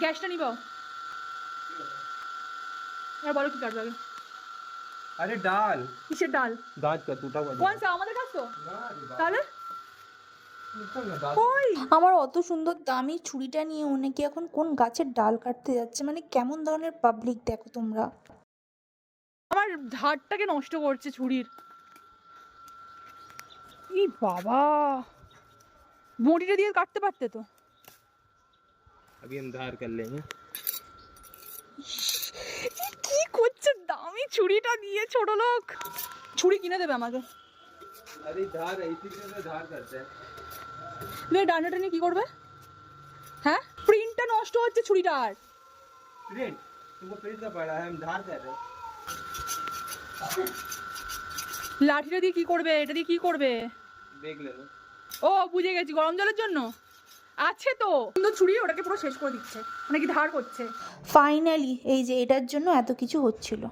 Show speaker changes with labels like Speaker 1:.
Speaker 1: গ্যাসটা নিব আর বলো কি কাটবে আগে।
Speaker 2: अरे डाल
Speaker 1: কিসের ডাল?
Speaker 2: दांत का टूटा हुआ
Speaker 1: কোন সা আমাদের কাছে তো তাহলে
Speaker 3: আমার অত সুন্দর দামি ছুরিটা নিয়ে উনি কি এখন কোন গাছের ডাল কাটতে যাচ্ছে, মানে কেমন ধরনের পাবলিক দেখো তোমরা।
Speaker 1: আমার ধারটাকে নষ্ট করছে ছুরির। ই বাবা, বটিটা দিয়ে কাটতে পারতে তো।
Speaker 2: अभी हम धार कर लेंगे।
Speaker 1: কি করছে দামি ছুরিটা দিয়ে, ছোট লোক। ছুরি কিনে দেবে আমাকে।
Speaker 2: अरे धार ऐसी से धार करते हैं।
Speaker 1: তুমি এই ডান্ডাটা নিয়ে কি করবে? হ্যাঁ, প্রিন্টটা নষ্ট হচ্ছে ছুরিটার।
Speaker 2: प्रिंट तुमको प्रिंट का पड़ा है, हम धार कर रहे हैं।
Speaker 1: লাঠিটা দিয়ে কি করবে? এটা দিয়ে কি করবে?
Speaker 2: देख ले लो।
Speaker 1: ও বুঝে গেছি, গরম জলের জন্য আছে তো। সুন্দর ছুরি ওটাকে পুরো শেষ করে দিচ্ছে, মানে কি ধার করছে।
Speaker 3: ফাইনালি এই যে এটার জন্য এত কিছু হচ্ছিল।